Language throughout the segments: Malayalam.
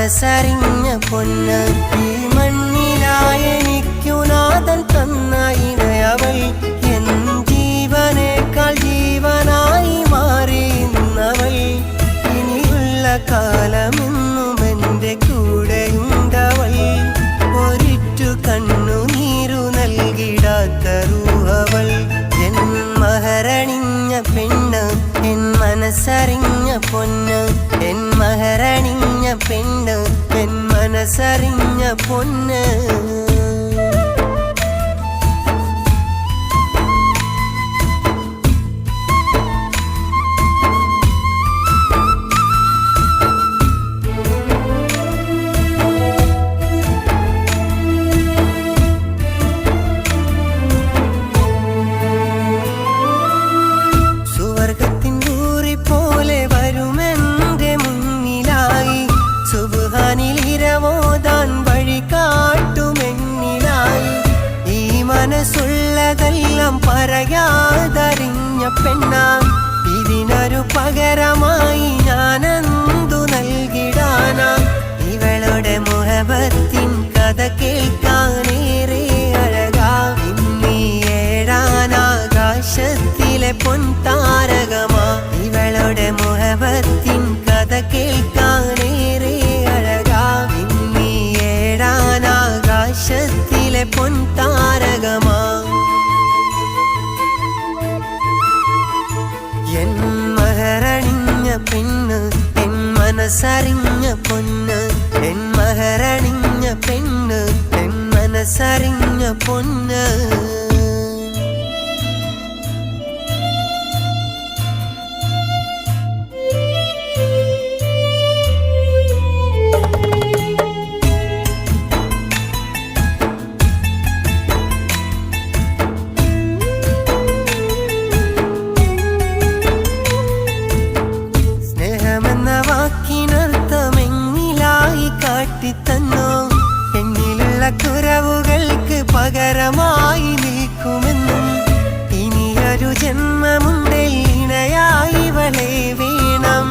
മനസ്സറിഞ്ഞ പൊന്ന് ഈ മണ്ണിലായെനിക്കു നാഥൻ തന്ന ഇണയവൾ എൻ ജീവനേക്കാൾ ജീവനായി മാറിയുന്നവൾ ഇനിയുള്ള കാലമെന്നും എൻ്റെ കൂടെയുണ്ടവൾ ഒരിറ്റു കണ്ണുനീരു നൽകിടാത്ത റൂഹവൾ എൻ മഹറണിഞ്ഞ പെണ്ണ് എൻ മനസ്സറിഞ്ഞ പൊന്ന് എൻ മഹറണിഞ്ഞ പെണ്ണ് എൻ മനസ്സറിഞ്ഞ പൊന്ന് സുബ്ഹാനിലിരവോദാൻ വഴി കാട്ടുമെന്നിലായി ഈ മനസ്സുള്ളതെല്ലാം പറയാതറിഞ്ഞ പെണ്ണ ഇതിനൊരു പകരമായി ഞാനെന്തു നൽകിടാനാ ഇവളുടെ മുഹബത്തിൻ കഥ കേൾക്കാനേറെ അഴകാ ഇന്നീ ഏഴാനാകാശത്തിലെ പൊൻതാരകമാ ഇവളുടെ മുഹബത്തിൻ കഥ കേൾക്കാനേറെ ആകാശത്തിലെ പൊൻതാരകമാ എൻ മഹറണിഞ്ഞ പെണ്ണ് എൻ മനസ്സറിഞ്ഞ പൊന്ന് എൻ മഹറണിഞ്ഞ പെണ്ണ് എൻ മനസ്സറിഞ്ഞ പൊന്ന് കാട്ടിത്തന്നോ എന്നിലുള്ള കുറവുകൾക്ക് പകരമായി നിൽക്കുമെന്നും ഇനിയൊരു ജന്മമുണ്ടിൽ ഇണയായി ഇവളെ വേണം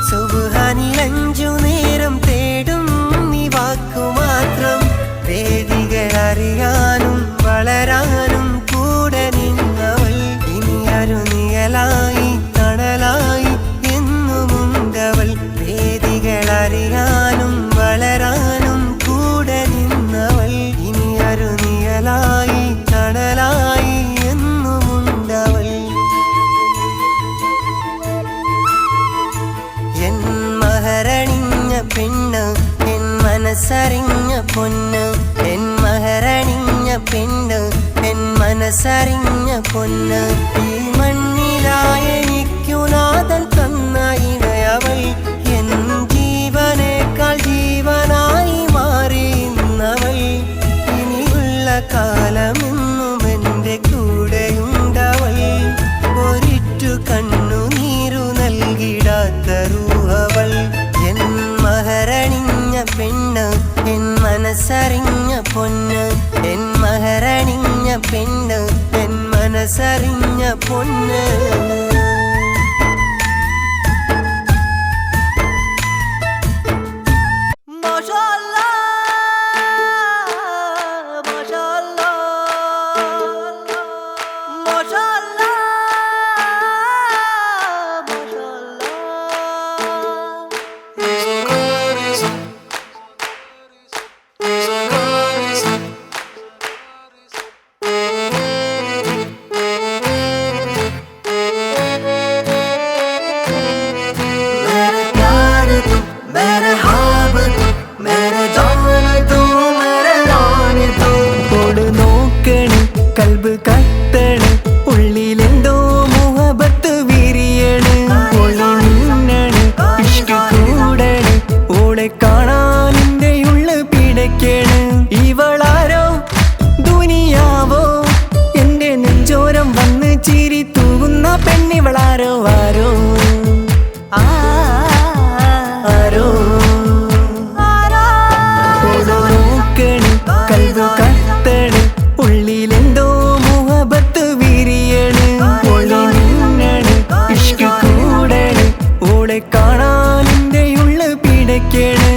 സുബ്ഹാനിൽ 5 നേരം തേടും നീ വാക്കുമാത്രം വേദികൾ അറിയാനും വളരാനും കൂടെ നിന്നവൾ ഇനിയൊരു നിഴലായി തണലായി എന്നുമുണ്ടവൾ വേദികൾ അറിയാനും വളരാനും കൂടെ നിന്നവൾ ഇനിയൊരു നിഴലായി തണലായി എന്നുമുണ്ടവൾ എൻ മഹറണിഞ്ഞ പെണ്ണ് എൻ മനസ്സറിഞ്ഞ പൊന്ന് എൻ മഹറണിഞ്ഞ പെണ്ണ് എൻ മനസ്സറിഞ്ഞ പൊന്ന് ഈ മണ്ണിലായെനിക്കു നാഥൻ തന്ന ഇണയവൾ എൻ ജീവനേക്കാൾ ജീവനായി മാറിയുന്നവൾ ഇനിയുള്ള കാലമെന്നും എൻ്റെ കൂടെയുണ്ടവൾ ഒരിറ്റു കണ്ണുനീരു നൽകിടാത്ത റൂഹവൾ എൻ മഹറണിഞ്ഞ പെണ്ണ് എൻ മനസ്സറിഞ്ഞ പൊന്ന് എൻ മഹറണിഞ്ഞ പെണ്ണ് എൻ മനസ്സറിഞ്ഞ പൊന്ന് കൽബ് കത്തണ് ഉള്ളിലെന്തോ മുഹബത്ത് വിരിയണ് ഒളിമിന്നണ് ഇഷ്ക് കൂടണ് ഓളെ കാണാൻ എൻ്റെ ഉള്ള് പിടയ്ക്കണ് ഇവളാരോ ദുനിയാവോ എൻ്റെ നെഞ്ചോരം വന്ന് ചിരി തൂകുന്ന പെണ്ണിവളാരോ ആരോ ആരോ നോക്കണ് കൽബ് കത്തണ് ഉള്ളിലെന്തോ മുഹബത്ത് വിരിയണ് ഒളിമിന്നണ് ഇഷ്ക് കൂടണ് ഓളെ കാണാൻ എൻ്റെ ഉള്ള് പിടയ്ക്കണ്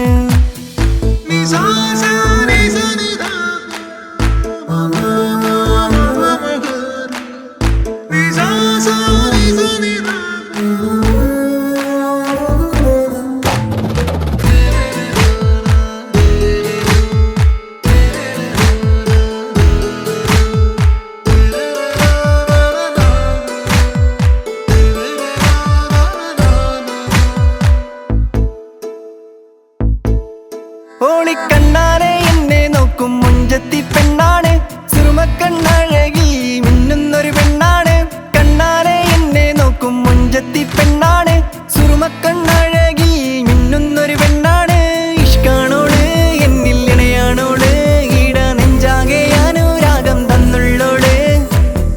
ഓളിക്കണ്ണാനെ എന്നെ നോക്കും മുഞ്ചത്തി പെണ്ണാണ്, സുറുമക്കണ്ണഴകി മിന്നുന്നൊരു പെണ്ണാണ്. കണ്ണാനെ എന്നെ നോക്കും മുഞ്ചത്തി പെണ്ണാണ്, സുറുമക്കണ്ണഴകി മിന്നുന്നൊരു പെണ്ണാണ്. ഇഷ്കാണോള് എന്നിൽ ഇണയാണോള്, ഈട നെഞ്ചാകെ അനുരാഗം തന്നുള്ളോള്.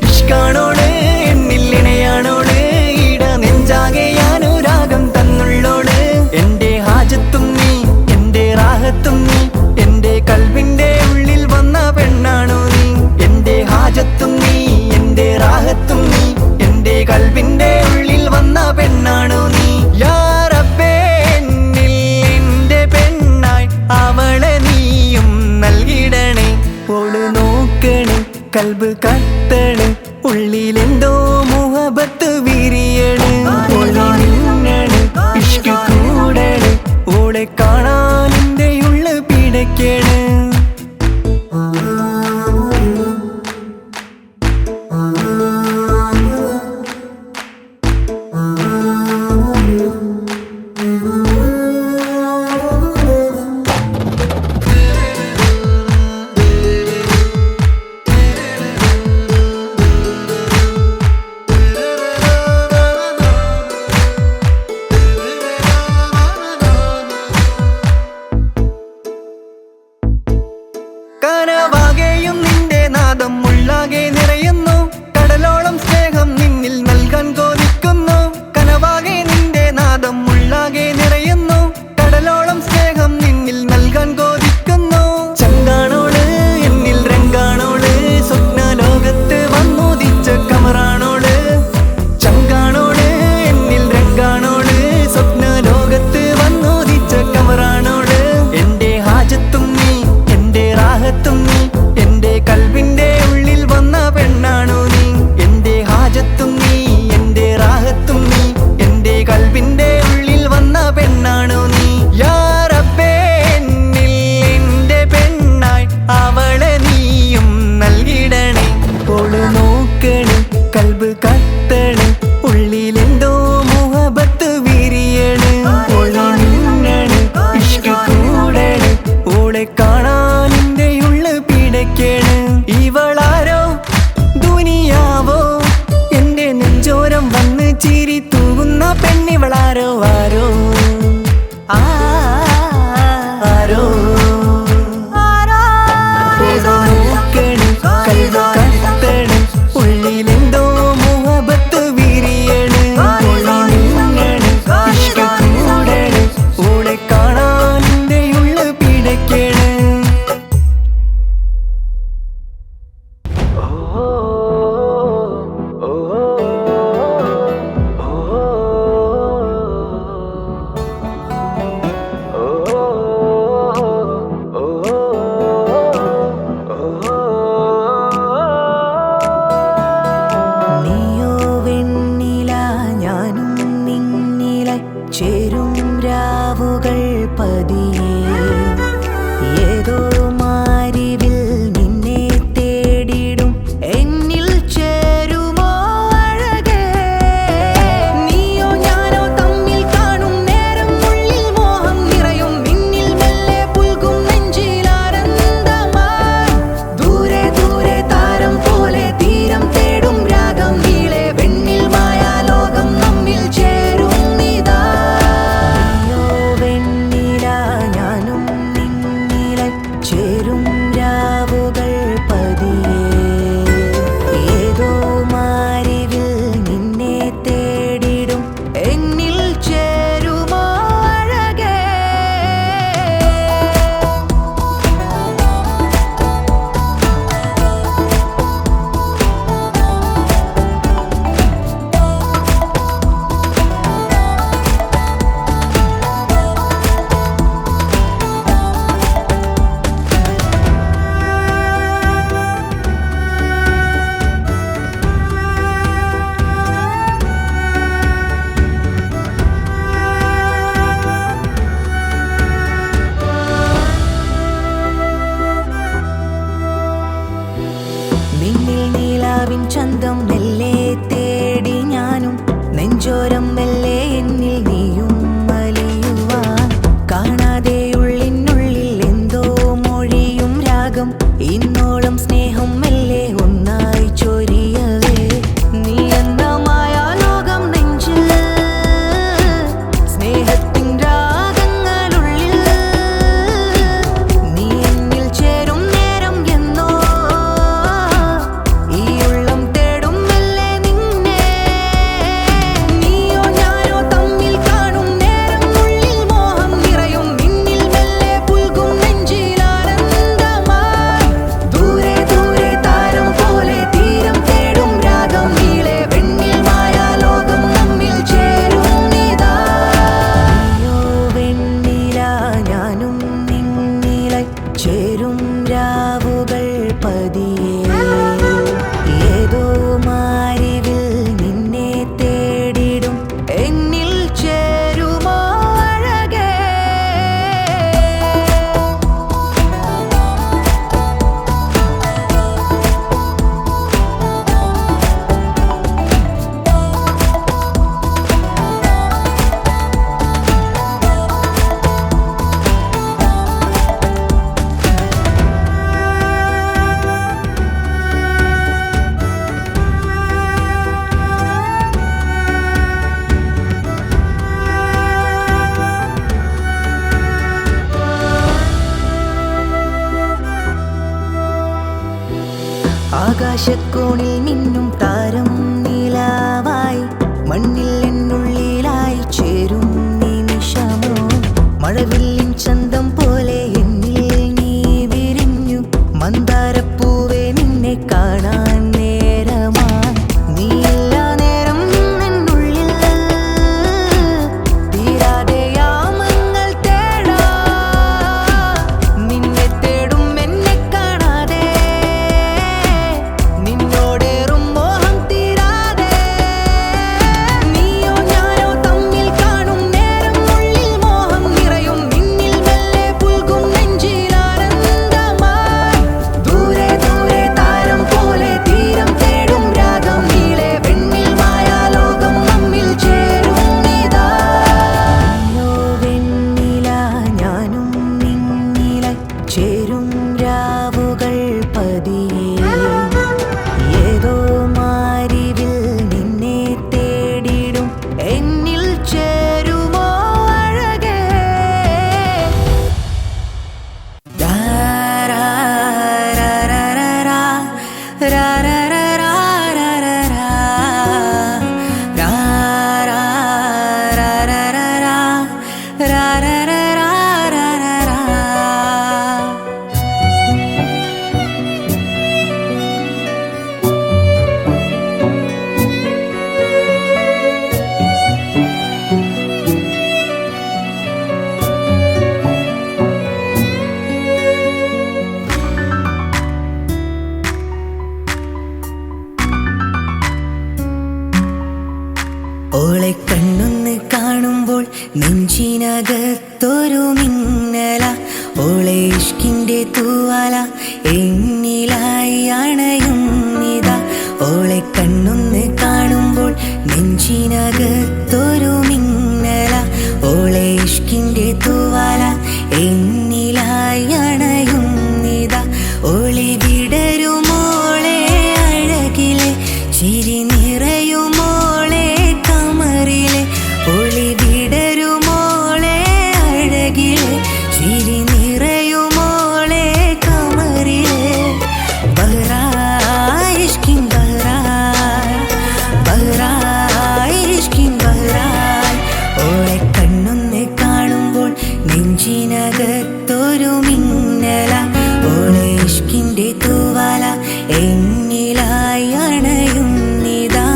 ഇഷ്കാണോള് എന്നിൽ ഇണയാണോള്, ഈട നെഞ്ചാകെ അനുരാഗം തന്നുള്ളോള്. എന്റെ ഹാജത്തും നീ, എന്റെ റാഹത്തും നീ, എന്റെ കൽവിന്റെ ഉള്ളിൽ വന്ന പെണ്ണാണോ നീ. എന്റെ ഹാജത്തും നീ, എന്റെ റാഹത്തും നീ, എന്റെ കൽവിന്റെ ഉള്ളിൽ വന്ന പെണ്ണാണോ നീ. യാ റബ്ബേ എന്നിൽ എന്റെ പെണ്ണായി അവളെ നീയും നൽകിടണേ. ഓള് നോക്കണേ, കൽബ് കത്തണ്, ഉള്ളിലെന്തോ മുഹബത്ത് വിരിയണ്. ഓള് മിന്നണ്, ഇഷ്ക് കൂടണ്, ഓളെ കാണാൻ എന്റെ ഉള്ള് പിടയ്ക്കണ്. കനവാകെയും നിന്റെ നാദം ഉള്ളാകെ നിറയുന്നു, കടലോളം സ്നേഹം നിന്നിൽ നൽകാൻ കൊതിക്കുന്നു. കനവാകെ നിന്റെ നാദം ഉള്ളാകെ നിറയുന്നു, കടലോളം സ്നേഹം നിന്നിൽ നൽകാൻ കൊതിക്കുന്നു. ചങ്കാണോള് എന്നിൽ രംഗാണോള്, സ്വപ്ന ലോകത്ത് വന്നുദിച്ച കമറാണോള്. ചങ്കാണോള് എന്നിൽ രംഗാണോള്, സ്വപ്ന ലോകത്ത് വന്നുദിച്ച കമറാണോള്. എന്റെ ഹാജത്തും നീ, എന്റെ റാഹത്തും നീ, എന്റെ കൽവിന്റെ ഉള്ളിൽ വന്ന ആകാശക്കോണിൽ മിന്നും താരം നിലാവായി മണ്ണിൽ എന്നുള്ളിലായി ചേരും നിമിഷമോ മഴവില്ലിൻ ചന്തം പോലെ എന്നിൽ നീ വിരിഞ്ഞു മന്ദാരപ്പൂവേ നിന്നെ കാണാൻ നേരമായി നീയില്ല നേരം എന്നുള്ളിൽ തീരാതെ യാമങ്ങൾ തേടാ നിന്നെ തേടും എന്നെ കാണാതെ നിന്നോടേറും മോഹം തീരാതെ നീയോ ഞാനോ തമ്മിൽ കാണും നേരം ഉള്ളിൽ മോഹം നിറയും നിന്നിൽ മെല്ലെ പുൽകും നെഞ്ചിലാനന്ദമായി ദൂരെ ദൂരെ താരം പോലെ തീരം തേടും രാഗം നീളെ വെണ്ണിൽ മായാലോകം നമ്മിൽ ചേരും ഇതാ നീയോ വെണ്ണില ഞാനും നിന്നിലായി ചേരും രാവുകൾ പതിയെ ഏതോ മാരിവിൽ നിന്നെ തേടിടും എന്നിൽ ചേരുമോ അഴകേ ഓളെ കണ്ണൊന്ന് കാണുമ്പോൾ നെഞ്ചിനകത്തൊരു മിന്നല ഓളെ ഇഷ്കിൻ്റെ തൂവാല എന്നിലായി അണയുന്നിതാ ഓളെ കണ്ണൊന്ന് കാണുമ്പോൾ നെഞ്ചിനകത്തൊരു മിന്നല ഓളെ ഇഷ്കിൻ്റെ തൂവാല എന്നിലായി അണയുന്നിതാ ഓളി വിടരുമോളെ അഴകിലെ ചിരി നിറയുമോളെ കമറിലെ ഒളി വിടരുമോളെ അഴകിലെ ചിരി നിറയുമോളെ കമറിലെ ബഹ്റായ് ഇഷ്കിൻ ബഹ്റായ് ബഹ്റായ് ഇഷ്കിൻ ബഹ്റായ് ഓളെ കണ്ണൊന്ന് കാണുമ്പോൾ നെഞ്ചിനകത്തൊരു മിന്നല ഓളെ ഇഷ്കിൻ്റെ തൂവാല എന്നിലായി അണയുന്നിതാ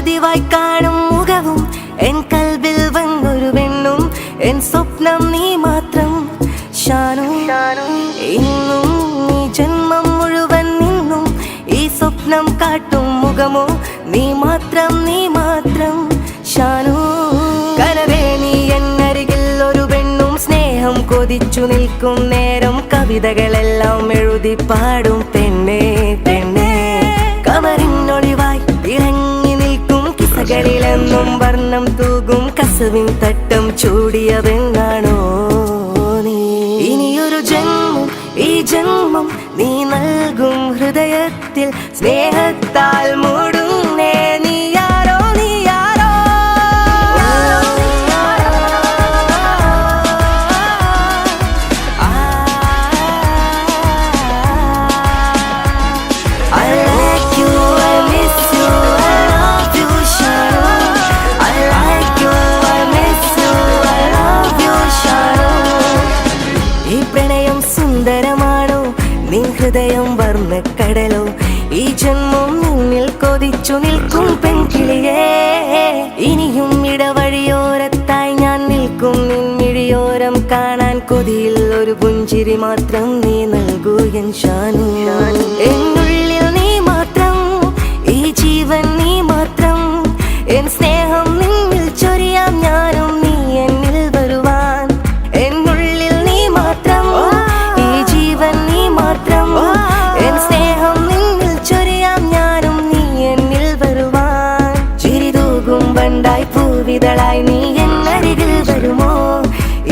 പതിവായി കാണും മുഖവും എൻ കൽബിൽ വന്നൊരു പെണ്ണും എൻ സ്വപ്നം നീ മാത്രം ഷാനു ഇന്നും നീ ജന്മം മുഴുവൻ നിന്നും ഈ സ്വപ്നം കാട്ടും മുഖമോ നീ മാത്രം ഷാനു കനവേ നീ എന്നരികിൽ ഒരു പെണ്ണും സ്നേഹം കൊതിച്ചു നിൽക്കും നേരം കവിതകളെല്ലാം എഴുതി പാടും പെണ്ണേ കമറിനൊളിവായി ഇറങ്ങി നിൽക്കും കിസകളിലെന്നും വർണ്ണം തൂകും കസവിൻ തട്ടം ചൂടിയ പെണ്ണാണോ നീ ഇനിയൊരു ജന്മം ഈ ജന്മം നീ നൽകും ഹൃദയത്തിൽ സ്നേഹത്താൽ മൂടുന്നേ നീ ആരോ ഹൃദയം വർണ്ണക്കടലോ ഈ ജന്മം നിന്നിൽ കൊതിച്ചു നിൽക്കും പെൺകിളിയേ ഇനിയും ഇടവഴിയോരത്തായി ഞാൻ നിൽക്കും നിൻമിഴിയോരം കാണാൻ കൊതിയിൽ ഒരു പുഞ്ചിരി മാത്രം നീ നൽകൂ എൻ ഷാനു എന്നുള്ളിൽ നീ മാത്രം ഈ ജീവൻ നീ മാത്രം എൻ സ്നേഹം നിന്നിൽ ചൊരിയാം ഞാനും നീ എന്നിൽ വരുവാൻ എന്നുള്ളിൽ നീ മാത്രം ഈ ജീവൻ നീ മാത്രം എൻ സ്നേഹം നിന്നിൽ ചൊരിയാം ഞാനും നീ എന്നിൽ വരുവാൻ ചിരിതൂകും വണ്ടായി പൂവിതളായി നീ എന്നരികിൽ വരുമോ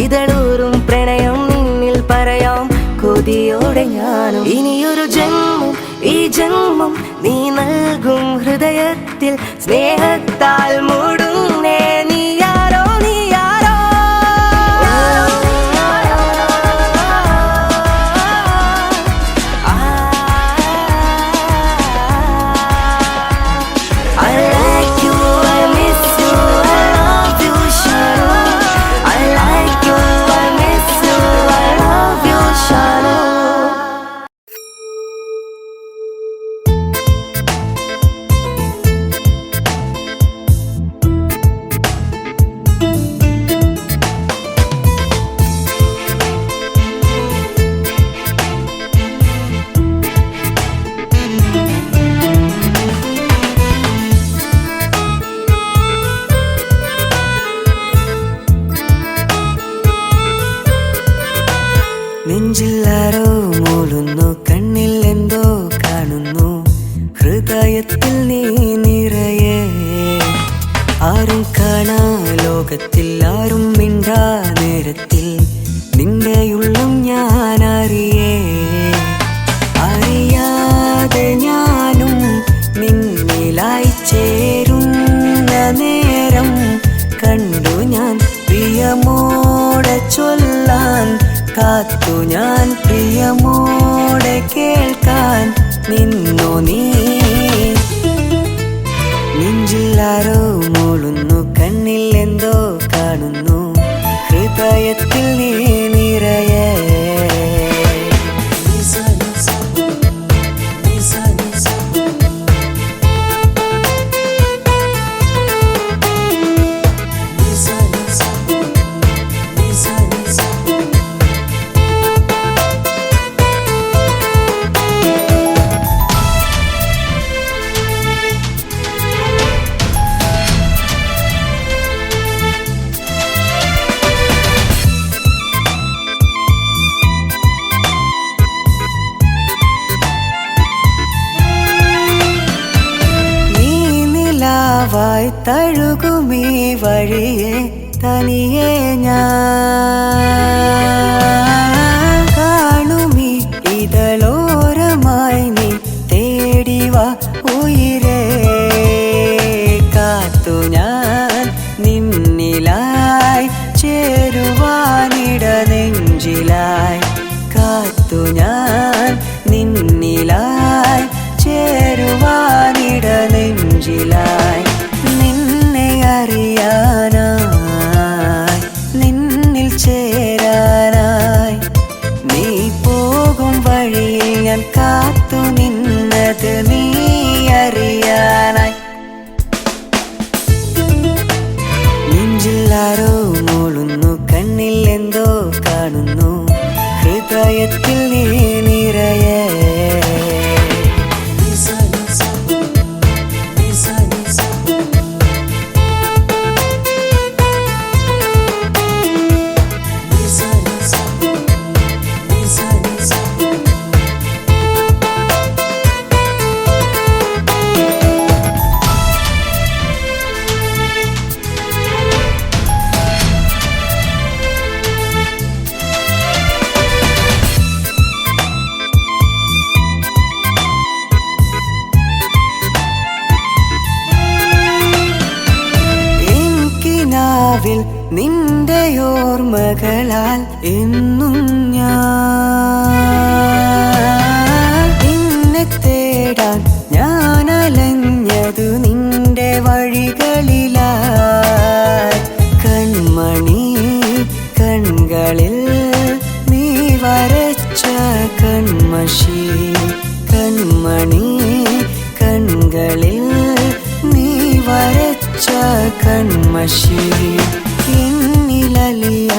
ഇതളൂറും പ്രണയം നിന്നിൽ പറയാം കൊതിയോടെ ഞാനും ഇനിയൊരു ജന്മം ഈ ജന്മം നീ നൽകും ഹൃദയത്തിൽ സ്നേഹത്താൽ മൂടുന്നേ നീ ആരോ നെഞ്ചില്ലാരോ മൂളുന്നു കണ്ണിൽ എന്തോ കാണുന്നു ഹൃദയത്തിൽ നീ നിറയെ ആരും കാണാ ലോകത്തിൽ ആരും മിണ്ടാ നേരത്തിൽ നിന്റെയുള്ളം ഞാൻ അറിയാതെ ഞാനും നിന്നിലായി ചേരുന്ന നേരം കണ്ടു ഞാൻ പ്രിയമോടെ ചൊല്ലാൻ കാത്തു ഞാൻ പ്രിയമോടെ കേൾക്കാൻ നിന്നു നീ നെഞ്ചില്ലാരോ മൂളുന്നു കണ്ണിൽ എന്തോ കാണുന്നു ഹൃദയത്തിൽ നീ നിറയെ വായ് തഴുകുമീ വഴിയെ തനിയെ ഞാൻ കാണുമീ ഇതളോരമായി നീ തേടിവാ ഉയിരേ കാത്തു ഞാൻ നിന്നിലായി ചേരുവാനിട നെഞ്ചിലായി കാത്തു ഞാൻ നിന്നിലായി ചേരുവാനിട നെഞ്ചിലായി നിന്നെ അറിയാനായി നിന്നിൽ ചേരാനായി നീ പോകും വഴിയിൽ ഞാൻ കാത്തു നിന്നത് നീ അറിയാനായി ഹൃദയത്തിൽ നീ നിറയെ. നിന്റെ ഓർമ്മകളാൽ എന്നും ഞാൻ നിന്നെ തേടാൻ ഞാൻ അലഞ്ഞതു നിന്റെ വഴികളിലായി. കൺമണി കൺകളിൽ നീ വരച്ച കൺമഷി, കൺമണി കൺകളിൽ നീ വരച്ച കൺമഷി. എന്നിലലിയാനായി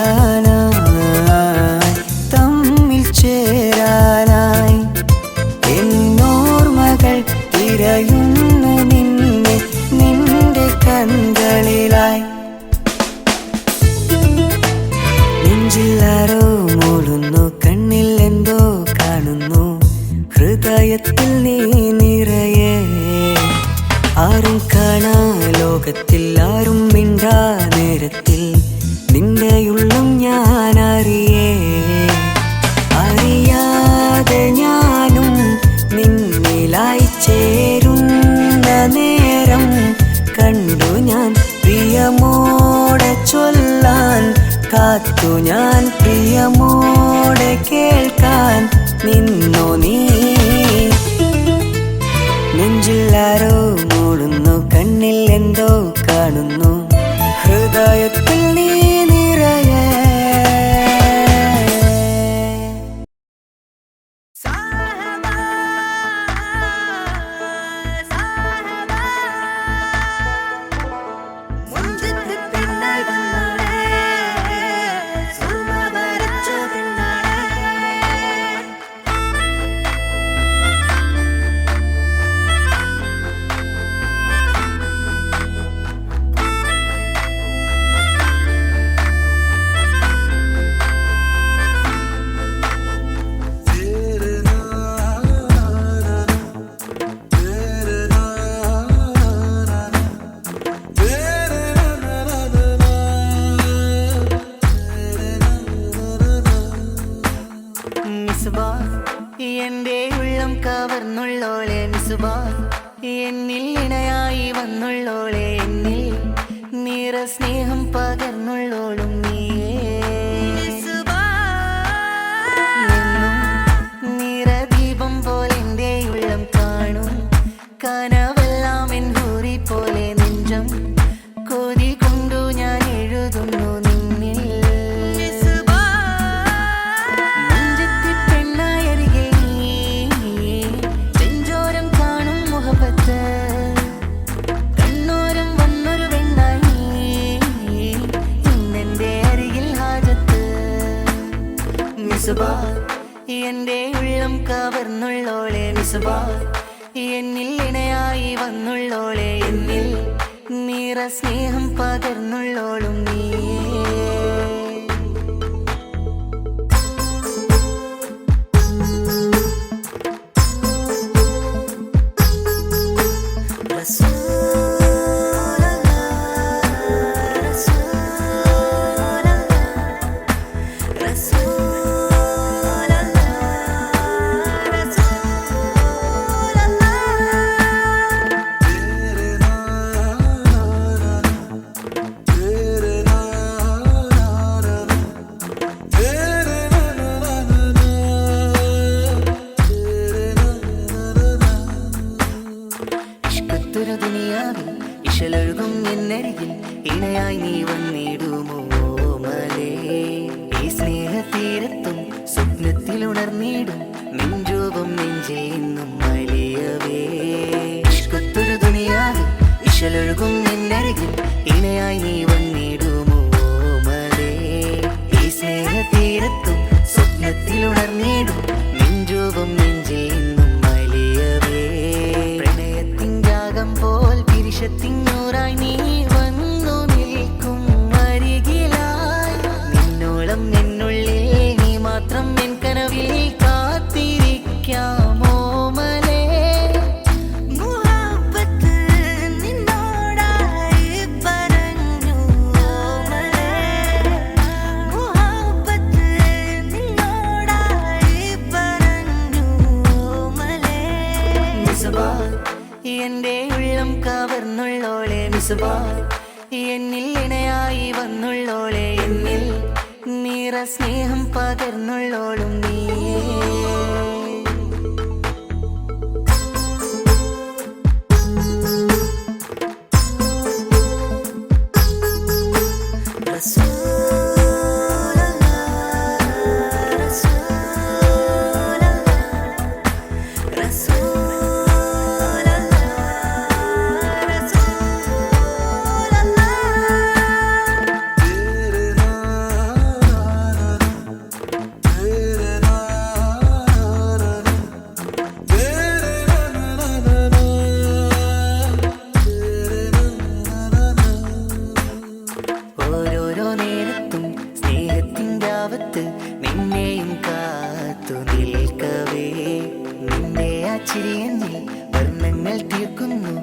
തമ്മിൽ ചേരാനായി എന്നോർമ്മകൾ തിരയുന്നു നിന്നെ നിന്റെ കൺകളിലായി. നെഞ്ചിലാരോ മൂളുന്നു, കണ്ണിൽ എന്തോ കാണുന്നു, ഹൃദയത്തിൽ നീ നിറയെ. ആരും കാണാ ലോകത്തിൽ, ആരും മിണ്ടാ നേരത്തിൽ നിന്റെയുള്ളം ഞാൻ അറിയേ. അറിയാതെ ഞാനും നിന്നിലായി ചേരുന്ന നേരം കണ്ടു ഞാൻ പ്രിയമോടെ ചൊല്ലാൻ കാത്തു ഞാൻ പ്രിയമോടെ കേൾക്കാൻ നിന്നോ നീ. നെഞ്ചിലാരോ മൂടുന്നു, കണ്ണിൽ എന്തോ കാണുന്നു, ഹൃദയത്തിൽ നീ നിറയെ. എന്റെ ഉള്ളം കവർന്നുള്ളോളെ നിസുബാ, എന്നിൽ ഇണയായി വന്നുള്ളോളെ, എന്നിൽ നിറ സ്നേഹം പകർന്നുള്ളോളും നീയേ. എന്നും നിറദീപം പോലെ എന്റെ ഉള്ളം കാണും, കനവെല്ലാം എൻ ഹൂറി പോലെ നെഞ്ചം കൊതി കൊണ്ടു ഞാൻ എഴുതുന്നു നിന്നിൽ. കണ്ണോരം വന്നൊരു വെണ്ണായി ഇന്നെന്റെ അരികിൽ ഹാജത്ത്. നിസുബാ എന്റെ ഉള്ളം കവർന്നുള്ളോളെ നിസുബാ, എന്നിൽ ഇണയായി വന്നുള്ളോളെ, എന്നിൽ നിറ സ്നേഹം പകർന്നുള്ളോളും നീയേ. ഇശലൊഴുകും എന്നരികിൽ ഇണയായി നീ വന്നിടുമോ മലേ. ഈ സ്നേഹതീരത്തും സ്വപ്നത്തിൽ ഉണർന്നിടും നെഞ്ചൂപം നെഞ്ചിൽ നിന്നും വലിയവേ. ഇഷ്കത്തൊരു ദുനിയാവിൽ ഇശലൊഴുകും എന്നരികിൽ ഇണയായി നീ വന്നിടുമോ മലേ. ഈ സ്നേഹതീരത്തും സ്വപ്നത്തിൽ ഉണർന്നിടും എന്റെ ഉള്ളം കവർന്നുള്ളോളെ മിസ്ബാ, എന്നിൽ ഇണയായി വന്നുള്ളോളെ, എന്നിൽ നിറ സ്നേഹം പകർന്നുള്ളോളും നീയേ. ഓരോരോ നേരത്തും സ്നേഹത്തിൻ്റെ ആവത്ത് നിന്നെയും കാത്തു നിൽക്കവേ, നിന്റെ ആ ചിരിയെന്നിൽ വർണ്ണങ്ങൾ തീർക്കുന്നു,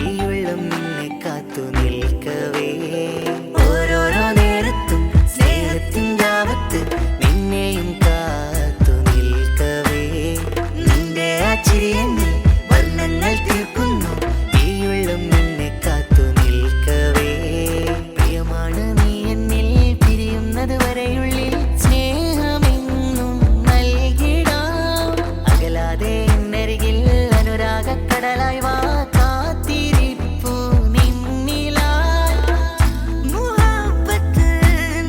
ഈ ഉള്ളം നിന്നെ കാത്തു നിൽക്കവേ. ഓരോരോ നേരത്തും സ്നേഹത്തിൻ്റെ ആവത്ത് നിന്നെയും കാത്തു നിൽക്കവേ, നിന്റെ ആ ചിരിയെന്നിൽ വർണ്ണങ്ങൾ തീർക്കുന്നു, ഈ ഉള്ളം നിന്നെ കാത്തു നിൽക്കവേ. പ്രിയമാണ് നീ എന്നിൽ പിരിയുന്നത് വരെയുള്ളിൽ സ്നേഹമെന്നും നൽകിടാം, അകലാതെ എന്നരികിൽ അനുരാഗക്കടലായി വാ, കാത്തിരിപ്പു നിന്നിലായി. മുഹബ്ബത്ത്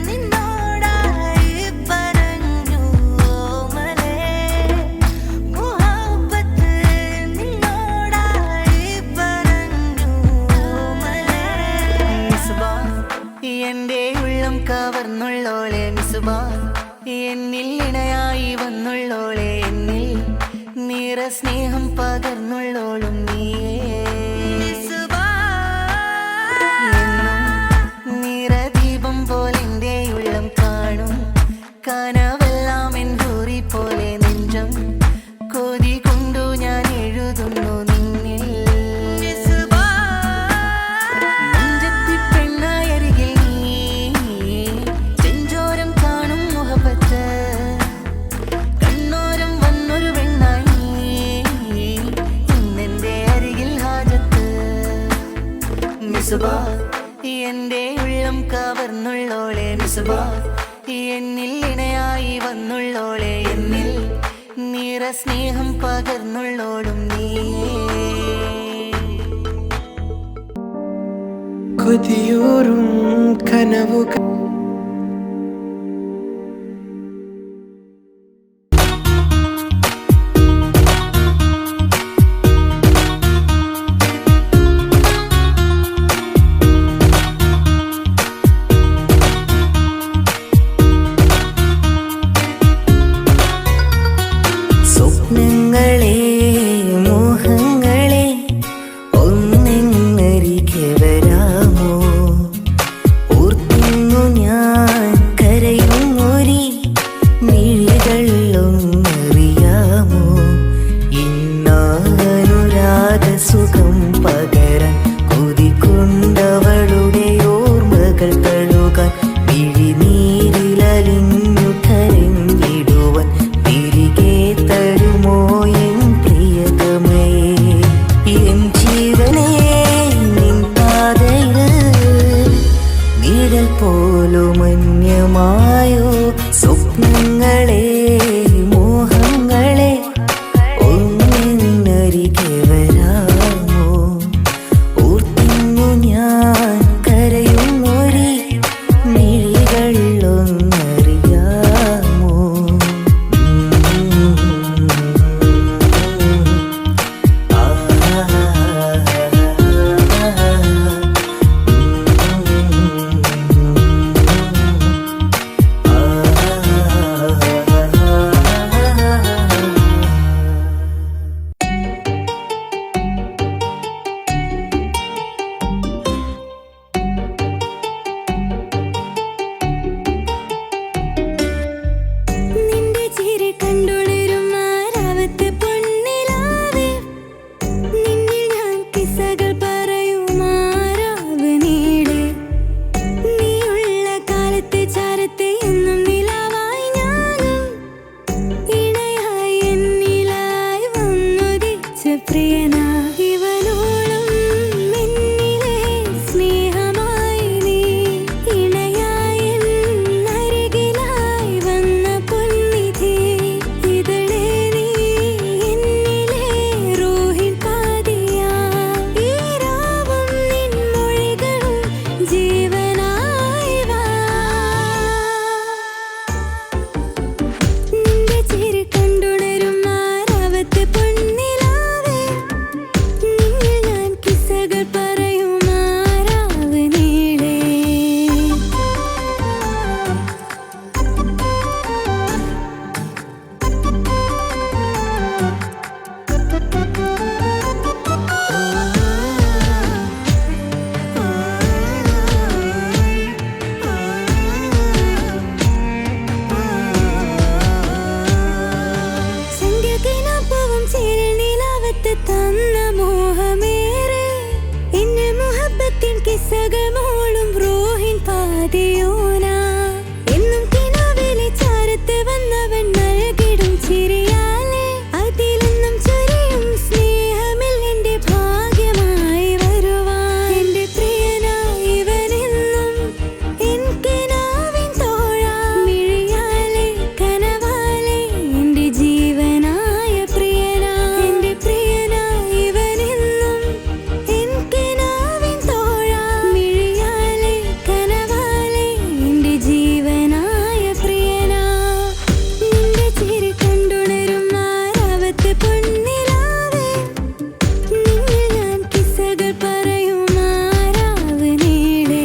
നിന്നോടായി പറഞ്ഞു ഓമലേ, മുഹബ്ബത്ത് നിന്നോടായി പറഞ്ഞു ഓമലേ. മിസ്ബാ, എന്റെ ഉള്ളം കവർന്നുള്ളോളെ മിസ്ബാ, എന്നിൽ ഇണയായി വന്നുള്ളോളെ, എന്നിൽ നിറ സ്നേഹം പകർന്നുള്ളോളും നീയേ. എന്നും നിറദീപം പോലെ എൻ്റെ ഉള്ളം കാണും, കനവെല്ലാം എൻ ഹൂറി പോലെ നെഞ്ചം കൊതി കൊണ്ടു ഞാൻ എഴുതുന്നു നിന്നിൽ. നെഞ്ചത്തി പെണ്ണായി അരികിൽ നീ, ചെഞ്ചോരം കാണും മുഹബത്ത്, കണ്ണോരം വന്നൊരു പെണ്ണായി ഇന്നെന്റെ അരികിൽ ഹാജത്ത്. മിസ്ബാ, എന്റെ ഉള്ളം കവർന്നുള്ളോളെ മിസ്ബാ, എന്നിൽ ഇണയായി വന്നുള്ളോളെ, എന്നിൽ നിറ സ്നേഹം പകർന്നുള്ളോളും നീയേ. കൊതിയൂറും കനവുകൾ സ്വപ്നങ്ങളെ മോഹങ്ങളെ ഒന്നെന്നരികെ വരാമോ, ഓർക്കുന്നു ഞാൻ കരയും ഒരി മിഴികളിലൊന്നറിയാമോ, ഇന്നാനുരാഗ സുഖം പകരാൻ കൊതിക്കൊണ്ടവളുടെ ഓർമ്മകൾ തഴുകാൻ, മിഴിനീരിലലിഞ്ഞു കരഞ്ഞിടുവാൻ തിരികെ തരുമോ എൻ പ്രിയതമേ. എൻ ജീവനേ നിൻ പാതയിൽ നിഴൽ പോലും അന്യമായോ, സ്വപ്നങ്ങളെ മോഹങ്ങളെ ഒന്നെന്നരികെ വരാമോ, ഓർക്കുന്നു ഞാൻ കരയും ഒരി മിഴികളിലൊന്നറിയാമോ. നിന്റെ ചിരി കണ്ടുളരും ആരാവത്തെ പൊന്നിലാവേ, നിന്നിൽ ഞാൻ കിസ്സകൾ പറയുമാരാവ് നീളെ, നീയുള്ള കാലത്തെ ചാരത്തെ എന്നും നിലാവായി ഞാനും, ഇണയായി എന്നിലായി വന്നുദിച്ച പ്രിയനാ ഇവനോട് ചാരത്ത് തന്ന മോഹമേറെ എന്നെ മുഹബത്തിൻ കിസ്സകൾ മോളും റൂഹിൻ പാതിയോന എന്നും കിനാവിലെ ചാരത്ത് വന്നവൻ നൽകിടും ചിരിയാലെ അതിലെന്നും ചൊരിയും സ്നേഹമിൽ എന്റെ ഭാഗ്യമായി വരുവാൻ എന്റെ പ്രിയനായി ഇവനെന്നും എൻ കിനാവിൻ തോഴ മിഴിയാലെ കനവാലെ എന്റെ ജീവനായ പ്രിയനാ എന്റെ പ്രിയനായി ഇവനെന്നും എൻ കിനാവിൻ തോഴ മിഴിയാലെ കനവാലെ എന്റെ ജീവനായ പ്രിയനാ നിന്റെ ചിരി കണ്ടുണരും മാറാവത്ത് പൊന്നിലാവേ നിന്നിൽ ഞാൻ കിസ്സകൾ പറയും മാറാവ് നീളേ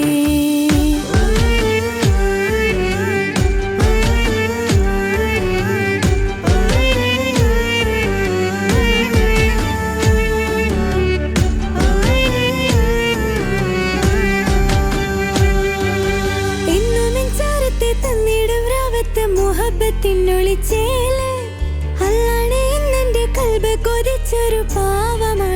എന്നും എൻ ചാരത്തെ തന്നിടും രാവത്ത് മുഹബത്തിനൊളിച്ചേല് അല്ലാണെ ഇന്നെന്റെ കൽബ് കൊതിച്ചൊരു പാവമാണ്